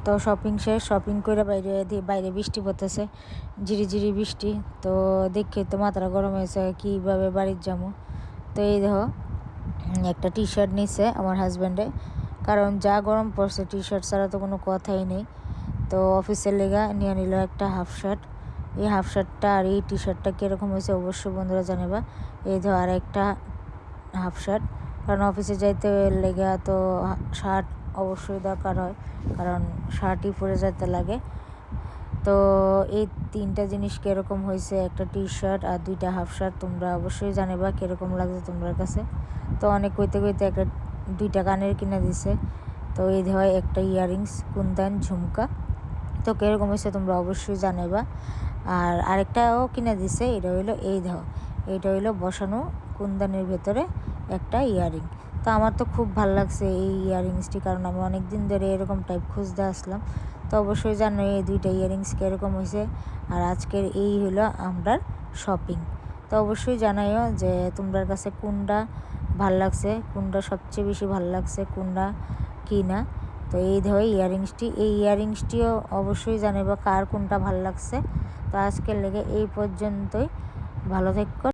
তো শপিং শেষ, শপিং করে বাইরে বৃষ্টি পড়তেছে, ঝিরিঝিরি বৃষ্টি। তো দেখে তো মাথাটা গরম হয়েছে কীভাবে বাড়ির যাবো। তো এই দেখো একটা টি শার্ট নিছে আমার হাজব্যান্ডে, কারণ যা গরম পড়ছে টি শার্ট ছাড়া তো কোনো কথাই নেই। তো অফিসের লেগা নিয়ে নিল একটা হাফ শার্ট। এই হাফ শার্টটা আর এই টি শার্টটা কীরকম হয়েছে অবশ্যই বন্ধুরা জানাবা। এই ধর আর একটা হাফ শার্ট, কারণ অফিসে যাইতে লেগা তো শার্ট অবশ্যই দরকার হয়, কারণ শার্টই পরে যেতে লাগে। তো এই তিনটা জিনিস কীরকম হয়েছে, একটা টি শার্ট আর দুইটা হাফ শার্ট, তোমরা অবশ্যই জানাবা কীরকম লাগছে তোমার কাছে। তো অনেক কইতে একটা দুইটা কানের কিনে দিছে। তো এই ধর একটা ইয়াররিংস, কুন্দান, ঝুমকা। তো কীরকম হয়েছে তোমরা অবশ্যই জানাবা। আর আরেকটাও কিনে দিছে, এটা হইলো এই ধর, এইটা হইলো বসানো কুন্দানের ভেতরে একটা ইয়াররিং। তো আমার তো খুব ভালো লাগছে এই ইয়াররিংসটি, কারণ আমি অনেক দিন ধরে এরকম টাইপ খুঁজতে আসলাম। তো অবশ্যই জানো এই দুইটা ইয়াররিংস কীরকম হয়েছে। আর আজকের এই হলো আমরার শপিং। তো অবশ্যই জানাইও যে তোমার কাছে কোনটা ভাল লাগছে, কোনটা সবচেয়ে বেশি ভালো লাগছে, কোনটা কি না। তো এই ধরো এই ইয়াররিংসটিও অবশ্যই জানাইবা কার কোনটা ভালো লাগছে। তো আজকের লেগে এই পর্যন্তই, ভালো থেকো।